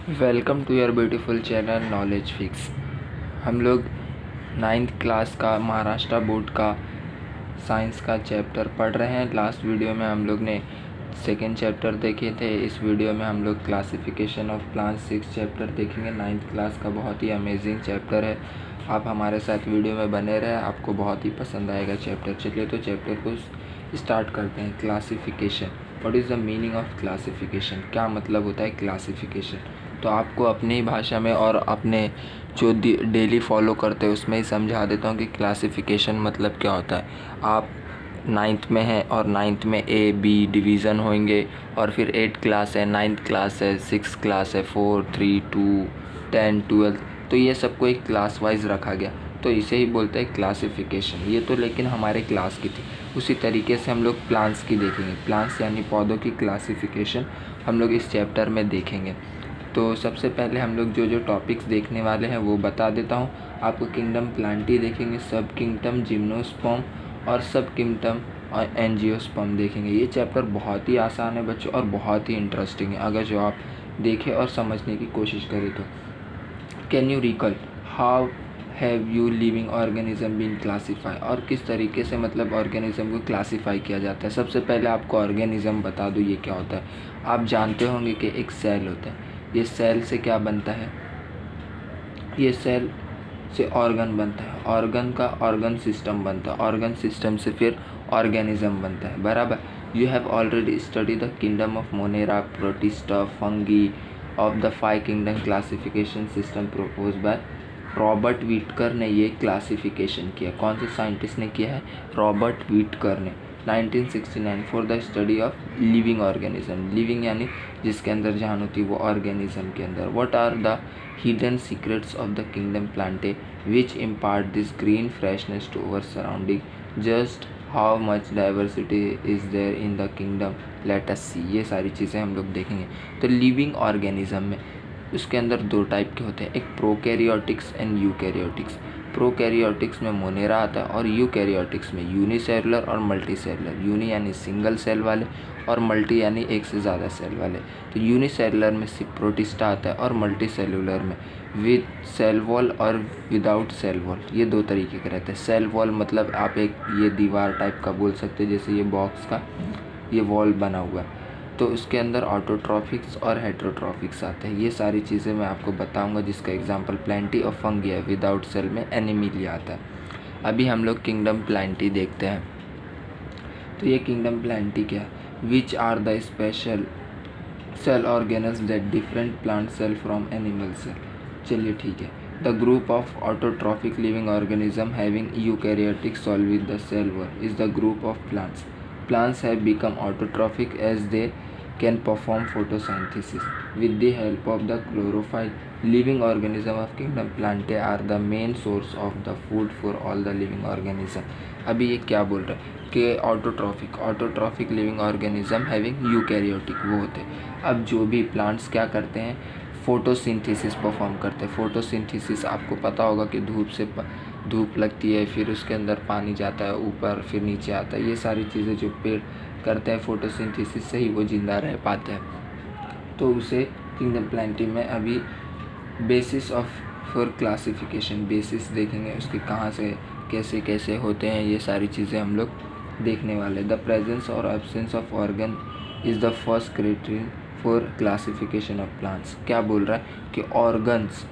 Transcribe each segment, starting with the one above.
Welcome to your beautiful channel Knowledge Fix. हम लोग 9th class का महाराष्ट्र बोर्ड का साइंस का चैप्टर पढ़ रहे हैं। लास्ट वीडियो में हम लोग ने सेकेंड चैप्टर देखे थे। इस वीडियो में हम लोग क्लासिफिकेशन ऑफ प्लांट्स 6 चैप्टर देखेंगे। 9th क्लास का बहुत ही अमेजिंग चैप्टर है। आप हमारे साथ वीडियो में बने रहें, आपको बहुत ही पसंद आएगा चैप्टर। चलिए तो चैप्टर को स्टार्ट करते हैं। Classification, what is the meaning of classification, क्या मतलब होता है क्लासिफिकेशन। तो आपको अपनी भाषा में और अपने जो डेली फॉलो करते हैं उसमें ही समझा देता हूँ कि क्लासिफिकेशन मतलब क्या होता है। आप 9th में हैं और 9th में A B डिवीज़न होंगे और फिर 8th क्लास है, 9th क्लास है, 6th क्लास है, 4 3 2 10 12, तो ये सबको एक क्लास वाइज रखा गया, तो इसे ही बोलते हैं क्लासिफिकेशन। ये तो लेकिन हमारे क्लास की थी। उसी तरीके से हम लोग प्लांट्स की देखेंगे। प्लांट्स यानी पौधों की क्लासिफिकेशन हम लोग इस चैप्टर में देखेंगे। तो सबसे पहले हम लोग जो टॉपिक्स देखने वाले हैं वो बता देता हूँ आपको। किंगडम प्लांटी देखेंगे, सब किंगडम जिम्नोस्पर्म और सब किंगडम और एंजियोस्पर्म देखेंगे। ये चैप्टर बहुत ही आसान है बच्चों और बहुत ही इंटरेस्टिंग है अगर जो आप देखें और समझने की कोशिश करें तो। Can you recall how have you living organism been classify, और किस तरीके से मतलब ऑर्गेनिज्म को क्लासीफाई किया जाता है। सबसे पहले आपको ऑर्गेनिज्म बता दूँ ये क्या होता है। आप जानते होंगे कि एक सेल होता है। ये सेल से क्या बनता है, ये सेल से ऑर्गन बनता है, ऑर्गन का ऑर्गन सिस्टम बनता है, ऑर्गन सिस्टम से फिर ऑर्गेनिज्म बनता है, बराबर। You have already study the kingdom of Monera, Protista, Fungi of the 5 kingdom classification system propose by Robert Whittaker ने ये क्लासिफिकेशन किया। कौन से साइंटिस्ट ने किया है? रॉबर्ट व्हिटकर ने 1969 for the study of living organism. Living यानी जिसके अंदर जान होती है वो ऑर्गेनिज्म के अंदर। What are the hidden secrets of the kingdom Plantae which impart this green freshness to our surrounding, just how much diversity is there in the kingdom, let us see. ये सारी चीज़ें हम लोग देखेंगे। तो लिविंग ऑर्गेनिज्म में उसके अंदर 2 टाइप के होते हैं, एक प्रोकैरियोटिक्स एंड यूकैरियोटिक्स। प्रोकैरियोटिक्स में मोनेरा आता है और यूकैरियोटिक्स में यूनिसेलुलर और मल्टीसेलुलर। यूनी यानी सिंगल सेल वाले और मल्टी यानी एक से ज़्यादा सेल वाले। तो यूनिसेलुलर में प्रोटिस्टा आता है और मल्टीसेलुलर में विद सेल वॉल और विदाउट सेल वॉल। ये 2 तरीके के रहते हैं। सेल वॉल मतलब आप एक ये दीवार टाइप का बोल सकते हैं, जैसे ये बॉक्स का ये वॉल बना हुआ है, तो उसके अंदर ऑटोट्रॉफिक्स और हेट्रोट्रॉफिक्स आते हैं। ये सारी चीज़ें मैं आपको बताऊंगा, जिसका एग्जांपल प्लांटी और फंगी है। विदाउट सेल में एनिमिलिया आता है। अभी हम लोग किंगडम प्लांटी देखते हैं। तो ये किंगडम प्लांटी क्या है? Which are the special cell organelles that different plant cell from animal cell. चलिए ठीक है। The group of autotrophic living organism having eukaryotic cell with the cell wall is the group of plants. Plants have become autotrophic as they can perform photosynthesis with the help of the chlorophyll. Living organisms of kingdom Plantae are the main source of the food for all the living organisms. अभी ये क्या बोल रहा है कि autotrophic living organism having eukaryotic वो होते हैं। अब जो भी प्लांट्स क्या करते हैं, फोटोसिंथेसिस परफॉर्म करते हैं। फोटोसिंथेसिस आपको पता होगा कि धूप लगती है, फिर उसके अंदर पानी जाता है ऊपर, फिर नीचे आता है। ये सारी चीज़ें जो पेड़ करते हैं फोटोसिंथेसिस से ही वो ज़िंदा रह पाते हैं। तो उसे किंगडम प्लांटी में अभी basis of for classification, basis देखेंगे उसके कहाँ से कैसे कैसे होते हैं। ये सारी चीज़ें हम लोग देखने वाले। द प्रेजेंस और absence of organ is the first criterion for classification of plants. क्या बोल रहा है कि ऑर्गन्स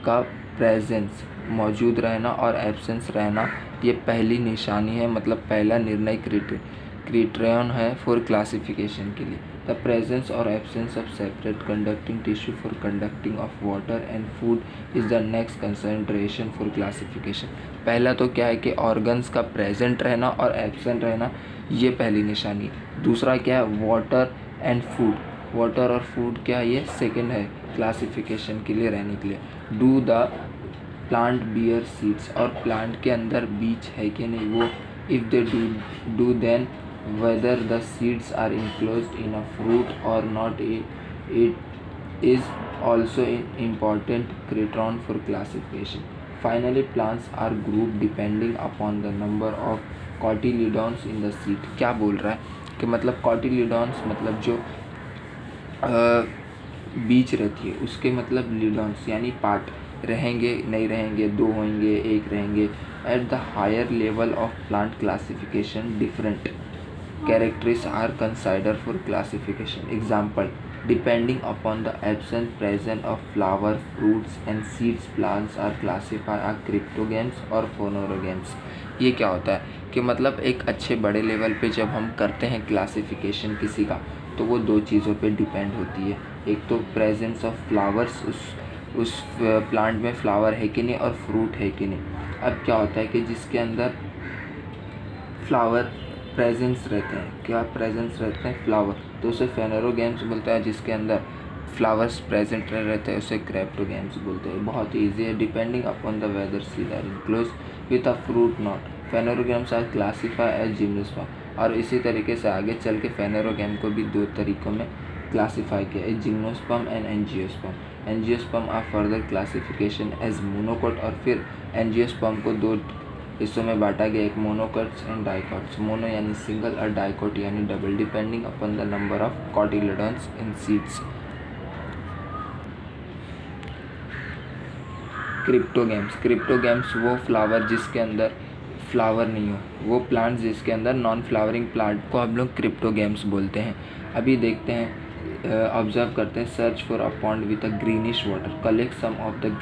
का प्रेजेंस मौजूद रहना और एब्सेंस रहना ये पहली निशानी है, मतलब पहला निर्णय क्राइटेरियन है फॉर क्लासिफिकेशन के लिए। द प्रेजेंस और absence of separate conducting tissue for conducting of water and food is the next consideration for classification. पहला तो क्या है कि ऑर्गन्स का प्रेजेंट रहना और एब्सेंट रहना, ये पहली निशानी है। दूसरा क्या है? Water and food. वाटर और फूड क्या है? ये सेकेंड है क्लासिफिकेशन के लिए, रहने के लिए। Do the plant bear seeds, और प्लांट के अंदर बीज है कि नहीं वो। If they do then whether the seeds are enclosed in a fruit or not, it is also important criterion for classification. Finally plants are group depending upon the number of cotyledons in the seed. क्या बोल रहा है कि मतलब cotyledons मतलब जो बीच रहती है, उसके मतलब लीडॉन्स यानी पार्ट रहेंगे नहीं रहेंगे, 2 होंगे, 1 रहेंगे। At the higher level of plant classification different characteristics are considered for classification. Example: depending upon the absence presence of flowers, fruits and seeds, plants are classified as cryptogams or phonogames. ये क्या होता है कि मतलब एक अच्छे बड़े level पे जब हम करते हैं क्लासिफिकेशन किसी का, तो वो 2 चीज़ों पे डिपेंड होती है। एक तो प्रेजेंस ऑफ फ्लावर्स, उस प्लांट में फ्लावर है कि नहीं और फ्रूट है कि नहीं। अब क्या होता है कि जिसके अंदर फ्लावर प्रेजेंस रहते हैं, क्या प्रेजेंस रहते हैं फ्लावर, तो उसे फेनोरोगैम्स बोलता है। जिसके अंदर फ्लावर्स प्रेजेंट रहते हैं उसे क्रिप्टोगैम्स बोलते हैं। बहुत ईजी है। Depending upon the whether seed are enclose with a fruit not, phanerogams are classify as gymnosperm. और इसी तरीके से आगे चल के फेनोरोगैम को भी 2 तरीक़ों में क्लासीफाई किया है, gymnosperm and angiosperm. Angiosperm are further classification as monocot, और फिर एंजियोस्पर्म को 2 हिस्सों में बांटा गया, एक मोनोकोट्स एंड डाइकोट्स। मोनो यानी सिंगल और डाइकोट यानी double, depending upon the number of cotyledons in seeds. Cryptogams वो फ्लावर जिसके अंदर फ्लावर नहीं हो, वो प्लांट्स जिसके अंदर नॉन फ्लावरिंग प्लांट को हम लोग क्रिप्टोगैम्स बोलते हैं। अभी देखते हैं, ऑब्जर्व करते हैं। Search for a pond with a greenish water, collect some of the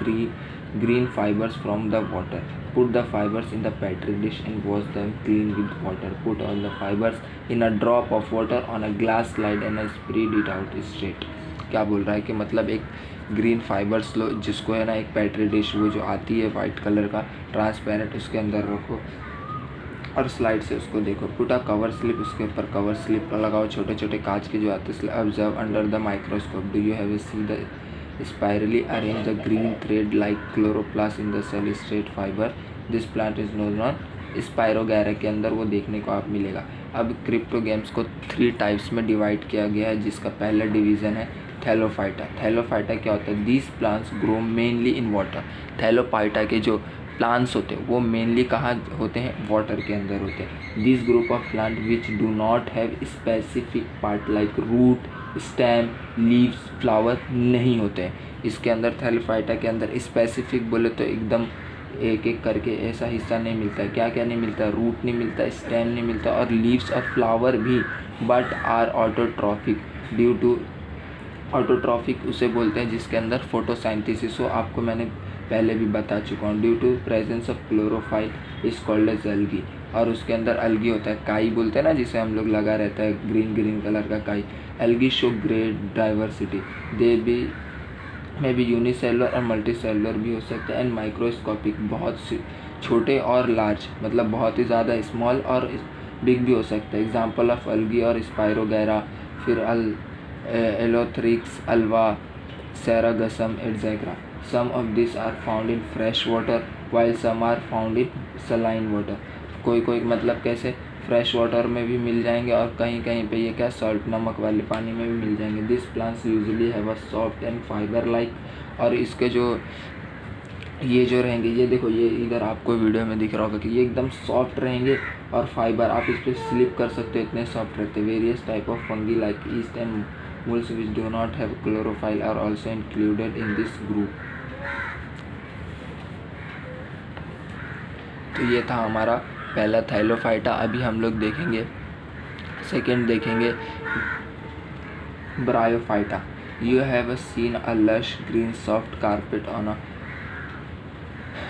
green fibers from the water, put the fibers in the petri dish and wash them clean with water, put all the fibers in a drop of water on a glass slide and spread it out straight। क्या बोल रहा है कि मतलब एक green fibres लो, जिसको है ना एक पेट्री डिश वो जो आती है वाइट कलर का ट्रांसपेरेंट, उसके अंदर रखो और स्लाइड से उसको देखो। पुटा कवर स्लिप, उसके ऊपर कवर स्लिप लगाओ, छोटे छोटे कांच के जो आते हैं। Observe under the microscope, do you have a see the spirally arrange the green thread like chloroplast in the cell straight fiber, this plant is known as spirogyra के अंदर वो देखने को आप मिलेगा। अब क्रिप्टोगैम्स को 3 टाइप्स में डिवाइड किया गया है, जिसका पहला डिवीज़न है थैलोफाइटा। थैलोफाइटा क्या होता है? These plants grow mainly in water. Thallophyta के जो प्लांट्स होते हैं वो मेनली कहाँ होते हैं? वाटर के अंदर होते हैं। This group of plant which do not have specific part like root, stem, leaves, flower नहीं होते हैं इसके अंदर। थैलोफाइटा के अंदर स्पेसिफिक बोले तो एकदम एक एक करके ऐसा हिस्सा नहीं मिलता है। क्या क्या नहीं मिलता है? रूट नहीं मिलता, स्टेम नहीं मिलता और लीव्स और फ्लावर भी। But are autotrophic due to, autotrophic उसे बोलते हैं जिसके अंदर फोटोसाइंथेसिस हो। आपको मैंने पहले भी बता चुका हूँ। Due to presence of chlorophyll is called as algae, और उसके अंदर अलगी होता है, काई बोलते हैं ना जिसे हम लोग लगा रहता है ग्रीन ग्रीन कलर का काई। एल्गी शो ग्रेट डाइवर्सिटी, दे भी में भी यूनिसेलुलर और मल्टीसेलुलर भी हो सकते हैं। एंड माइक्रोस्कोपिक, बहुत छोटे और लार्ज, मतलब बहुत ही ज़्यादा स्मॉल और बिग भी हो सकता है। एग्जाम्पल ऑफ एल्गी और स्पायरोगैरा, फिर Ulothrix, Ulva, Sargassum etcetera. Some of this are found in fresh water while some are found in saline water. कोई कोई मतलब कैसे? फ्रेश वाटर में भी मिल जाएंगे और कहीं कहीं पे ये क्या सॉल्ट, नमक वाले पानी में भी मिल जाएंगे। This plants usually have a soft and fibre like, और इसके जो ये जो रहेंगे, ये देखो ये इधर आपको वीडियो में दिख रहा होगा कि ये एकदम सॉफ्ट रहेंगे और फाइबर, आप इस पर स्लिप कर सकते हो, इतने सॉफ्ट रहते हैं। Various type of fungi like east and moles which do not have chlorophyll are also included in this group। तो ये था हमारा पहला थैलोफाइटा। अभी हम लोग देखेंगे सेकेंड, देखेंगे bryophyta. You have seen a lush green soft carpet on a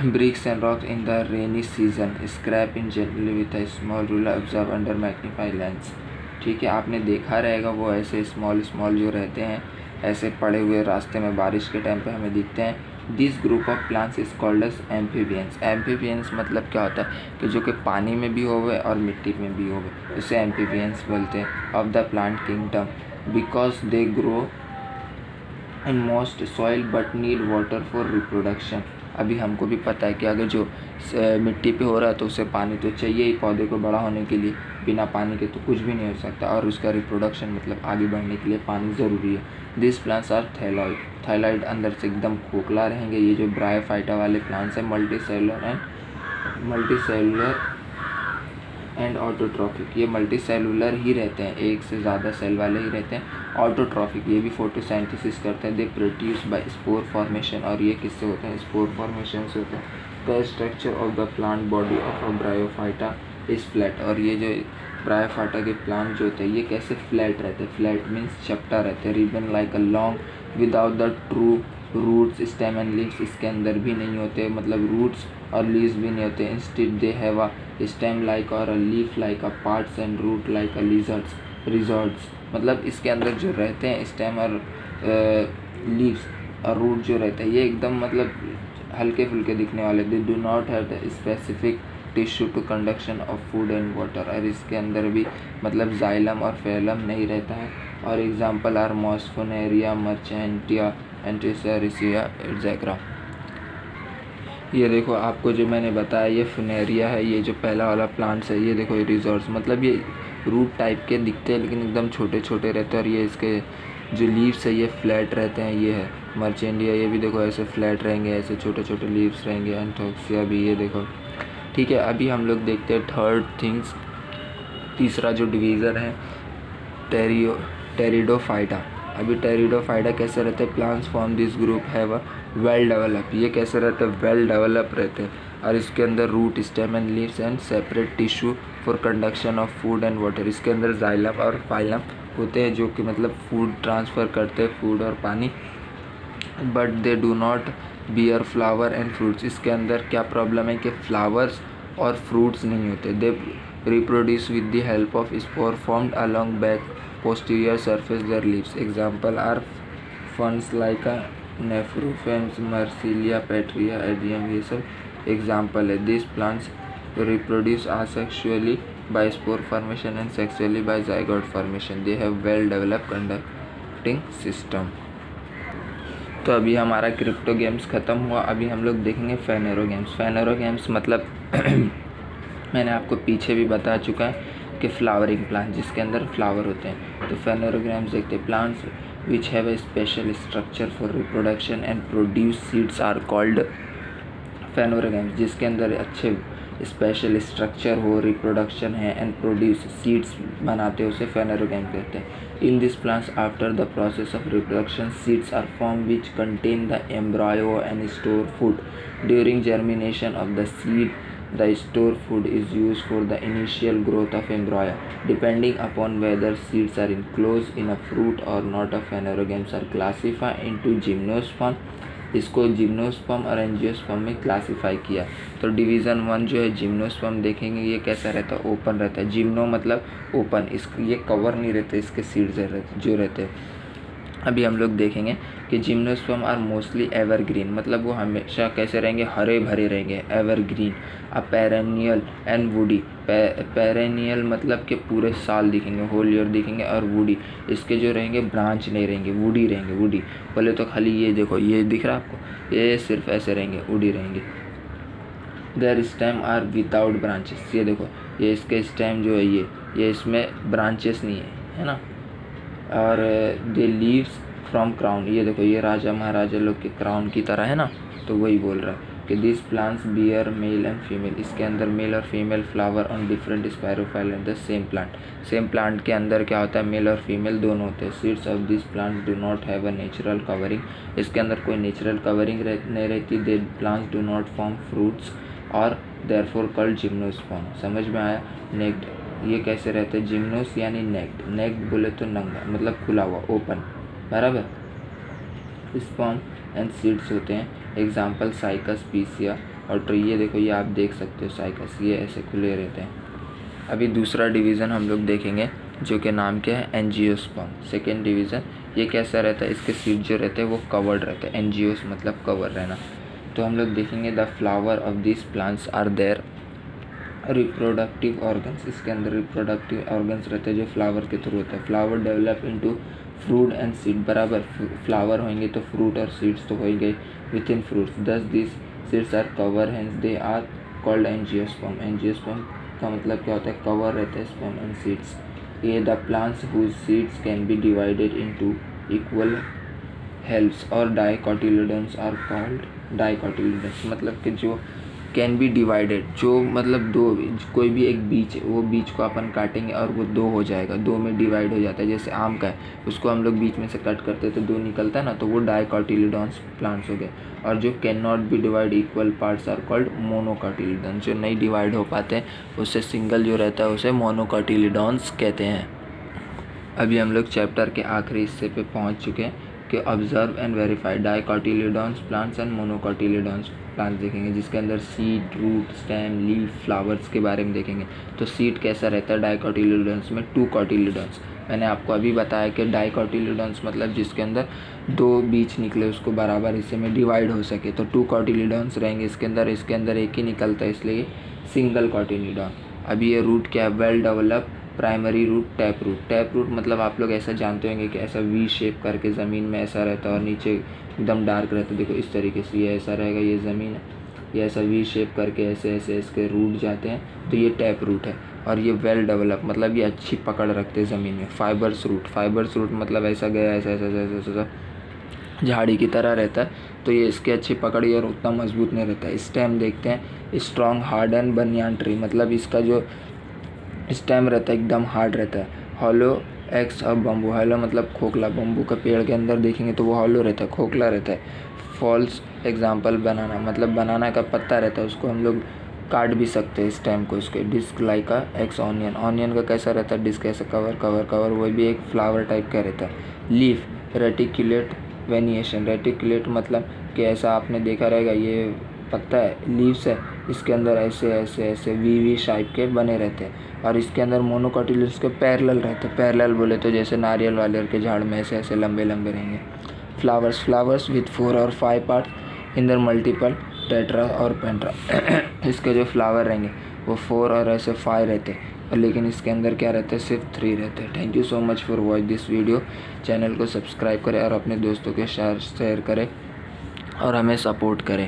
bricks and rocks in the rainy season, scrape in gently with a small ruler, observe under magnify lens। ठीक है, आपने देखा रहेगा वो ऐसे स्मॉल स्मॉल जो रहते हैं ऐसे पड़े हुए रास्ते में बारिश के टाइम पे हमें दिखते हैं। This group of plants is called as amphibians. Amphibians मतलब क्या होता है कि जो कि पानी में भी होवे और मिट्टी में भी होवे, इसे एम्फीबियंस बोलते हैं। Of the plant kingdom because they grow in most soil but need water for reproduction. अभी हमको भी पता है कि अगर जो मिट्टी पे हो रहा है तो उसे पानी तो चाहिए ही पौधे को बड़ा होने के लिए, बिना पानी के तो कुछ भी नहीं हो सकता, और उसका रिप्रोडक्शन मतलब आगे बढ़ने के लिए पानी ज़रूरी है। This plants are thalloid. Thalloid अंदर से एकदम खोखला रहेंगे। ये जो ब्रायोफाइटा वाले प्लांट्स हैं मल्टी सेलुलर एंड ऑटोट्रॉफिक, ये मल्टी सेलुलर ही रहते हैं, एक से ज़्यादा सेल वाले ही रहते हैं। ऑटोट्रॉफिक, ये भी फोटोसिंथेसिस करते हैं। They produce by spore formation, और ये किससे होते हैं? स्पोर फॉर्मेशन से होते हैं। The structure of the plant body of a bryophyta is flat, और ये जो ब्रायोफाइटा के प्लांट जो होते हैं ये कैसे फ्लैट रहते हैं? फ्लैट मीन्स चपटा रहते हैं। Ribbon like a long without the true roots stem and leaves, इसके अंदर भी नहीं होते, मतलब रूट्स और लीव्स भी नहीं होते। Instead they have a stem like और a leaf like a parts and root like a rhizoids, मतलब इसके अंदर जो रहते हैं स्टेम और लीव्स और रूट जो रहते हैं ये एकदम मतलब हल्के फुल्के दिखने वाले। They do not have the specific tissue to conduction of food and water, और इसके अंदर भी मतलब जाइलम और फेलम नहीं रहता है। और एग्जाम्पल आर मॉस, फुनेरिया, मर्चेंटिया, एंटिसरिसिया एट्सेट्रा। ये देखो आपको जो मैंने बताया ये फुनेरिया है, ये जो पहला वाला प्लांट्स है, ये देखो ये रिजॉर्ट्स, मतलब ये रूट टाइप के दिखते हैं लेकिन एकदम छोटे छोटे रहते हैं। और ये इसके जो लीव्स है ये फ्लैट रहते हैं। ये है मर्चेंडिया, ये भी देखो ऐसे फ्लैट रहेंगे, ऐसे छोटे छोटे लीव्स रहेंगे। एंथोक्सिया भी, ये देखो। ठीक है, अभी हम लोग देखते हैं थर्ड थिंग्स, तीसरा जो डिवीज़न है टेरिडोफाइटा। अभी टेरिडोफाइटा कैसे रहते हैं? Plants form this group have a well develop, ये कैसे रहते हैं? वेल डेवलप रहते हैं, और इसके अंदर root, stem and leaves and separate tissue for conduction of food and water. इसके अंदर जाइलम और फाइलम होते हैं जो कि मतलब फूड ट्रांसफ़र करते हैं, फूड और पानी। But they do not bear flower and fruits, इसके अंदर क्या प्रॉब्लम है कि फ्लावर्स और फ्रूट्स नहीं होते। They reproduce with the help of spore formed along back posterior surface their leaves. Example are ferns like Nephrolepis, Marsilea, Pteris, Adiantum, ये सब एग्जाम्पल है। This plants reproduce asexually by spore formation and sexually by zygote formation. They have well developed conducting system. तो अभी हमारा crypto games ख़त्म हुआ। अभी हम लोग देखेंगे फेनेरो गेम्स। फेनेरो गेम्स मतलब मैंने आपको पीछे भी बता चुका है कि फ्लावरिंग प्लांट जिसके अंदर फ्लावर होते हैं। तो फेनेरो गेम्स देखते हैं। Plants which have a special structure for reproduction and produce seeds are called phanerogams, जिसके अंदर अच्छे स्पेशल स्ट्रक्चर हो, रिप्रोडक्शन है एंड प्रोड्यूस सीड्स बनाते हैं, उसे फेनेरोगैम कहते हैं। In this plants after the process of reproduction seeds are form which contain the embryo and store food during germination of the seed. The store food is used for the initial growth of embryo. Depending upon whether seeds are enclosed in a fruit or not, a phanerogames are classified into gymnosperm. इसको gymnosperm और angiosperm में classify किया। तो division 1 जो है gymnosperm देखेंगे, ये कैसा रहता है? ओपन रहता है। जिम्नो मतलब ओपन, ये कवर नहीं रहते, इसके सीड्स जो रहते हैं। अभी हम लोग देखेंगे कि जिम्नोस्पर्म आर मोस्टली एवरग्रीन, मतलब वो हमेशा कैसे रहेंगे? हरे भरे रहेंगे, evergreen. A perennial and woody, perennial मतलब कि पूरे साल दिखेंगे, होल ईयर दिखेंगे। और वुडी, इसके जो रहेंगे ब्रांच नहीं रहेंगे, वुडी रहेंगे। वुडी बोले तो खाली ये देखो, ये दिख रहा है आपको, ये सिर्फ ऐसे रहेंगे, वुडी रहेंगे। Their stem are without branches, ये देखो ये इसके स्टेम जो है ये इसमें ब्रांचेस नहीं है ना। और दे लीव्स फ्रॉम क्राउन, ये देखो ये राजा महाराजा लोग के क्राउन की तरह है ना, तो वही बोल रहा है कि this plants bear male and female, इसके अंदर मेल और female flower on different sporophylls and the same plant. Same plant के अंदर क्या होता है? मेल और फीमेल दोनों होते हैं। Seeds of this plant do not have a natural covering, इसके अंदर कोई नेचुरल कवरिंग नहीं रहती। They plants do not form fruits और देयरफॉर कॉल्ड जिम्नोस्पर्म। समझ में आया? नेक्ड, ये कैसे रहते हैं? जिम्नोस यानी नेक्ड, नेक्ड बोले तो नंगा, मतलब खुला हुआ, ओपन, बराबर। स्पर्म एंड सीड्स होते हैं। एग्जाम्पल साइकस, पीसिया और ट्री, ये देखो ये आप देख सकते हो साइकस, ये ऐसे खुले रहते हैं। अभी दूसरा डिवीज़न हम लोग देखेंगे जो कि नाम क्या है? एंजियोस्पर्म। सेकेंड डिवीज़न, ये कैसा रहता है? इसके सीड जो रहते हैं वो कवर्ड रहते हैं। एंजियोस मतलब कवर रहना। तो हम लोग देखेंगे the flower of this plants are their reproductive organs, इसके अंदर रिप्रोडक्टिव ऑर्गन्स रहते हैं जो फ्लावर के थ्रू होते हैं। Flower develop into fruit and seed, बराबर। फ्लावर होंगे तो फ्रूट और सीड्स तो हो ही गए within fruits. Thus this seeds are covered, hence they are called angiosperm. Angiosperm का मतलब क्या होता है? कवर रहता है स्पर्म एंड सीड्स। ये the plants whose seeds can be divided into equal halves और डाइकोटिलेडन्स आर कॉल्ड डाइकोटिलेडन्स, मतलब कि जो कैन बी डिवाइडेड, जो मतलब दो, कोई भी एक बीज, वो बीज को अपन काटेंगे और वो दो हो जाएगा, दो में डिवाइड हो जाता है। जैसे आम का है, उसको हम लोग बीच में से कट करते हैं तो दो निकलता है ना, तो वो डाइकोटिलेडॉन्स प्लांट्स हो गए। और जो can not be divide equal parts are called monocotyledons, जो नहीं डिवाइड हो पाते हैं उससे सिंगल जो रहता है उसे मोनोकोटिलेडॉन्स कहते हैं। अभी हम लोग चैप्टर के आखिरी हिस्से पे पहुंच चुके हैं कि observe and verify dicotyledons plants and monocotyledons plants देखेंगे, जिसके अंदर seed, root, stem, leaf, flowers के बारे में देखेंगे। तो सीड कैसा रहता है डाइकोटिलेडॉन्स में? 2 कोटिलेडॉन्स। मैंने आपको अभी बताया कि डाइकोटिलेडॉन्स मतलब जिसके अंदर दो बीज निकले उसको बराबर हिस्से में डिवाइड हो सके, तो 2 कोटिलेडॉन्स रहेंगे इसके अंदर एक ही निकलता है, इसलिए सिंगल कोटिलेडॉन। अभी ये रूट क्या है? Well develop primary root, tap root. Tap root मतलब आप लोग ऐसा जानते होंगे कि ऐसा वी शेप करके ज़मीन में ऐसा रहता है और नीचे एकदम डार्क रहता है। देखो इस तरीके से ये ऐसा रहेगा, ये ज़मीन है, ये ऐसा वी शेप करके ऐसे ऐसे इसके रूट जाते हैं, तो ये टैप रूट है। और ये वेल डेवलप मतलब ये अच्छी पकड़ रखते हैं ज़मीन में। फाइबर्स रूट मतलब ऐसा गया ऐसा ऐसा ऐसा ऐसा झाड़ी की तरह रहता है, तो ये इसकी अच्छी पकड़ी और उतना मजबूत नहीं रहता है। स्टेम देखते हैं, strong hard and banyan tree, मतलब इसका जो स्टेम रहता है एकदम हार्ड रहता है। Hollow x of bamboo, hollow मतलब खोखला, बम्बू का पेड़ के अंदर देखेंगे तो वो हॉलो रहता है, खोखला रहता है। फॉल्स एग्जाम्पल बनाना, मतलब बनाना का पत्ता रहता है, उसको हम लोग काट भी सकते हैं स्टेम को। इसके डिस्क लाइक का एक्स ऑनियन, ऑनियन का कैसा रहता है? डिस्क ऐसा कवर, वो भी एक फ्लावर टाइप का रहता है। लीफ रेटिकुलेट वेनिएशन, रेटिकुलेट मतलब कि ऐसा आपने देखा रहेगा, ये पत्ता है, लीव्स है, इसके अंदर ऐसे ऐसे ऐसे वी शेप के बने रहते हैं। और इसके अंदर मोनोकोटिलेडॉन्स के पैरेलल रहते हैं। पैरेलल बोले तो जैसे नारियल वाले के झाड़ में ऐसे ऐसे लंबे लंबे रहेंगे। फ्लावर्स विथ 4 और 5 parts in their multiple tetra और पेंट्रा। इसके जो फ्लावर रहेंगे वो 4 और ऐसे 5 रहते हैं, और लेकिन इसके अंदर क्या रहता है? सिर्फ 3 रहते हैं। Thank you so much for watch this video. Channel को सब्सक्राइब करें और अपने दोस्तों के साथ शेयर करें और हमें सपोर्ट करें।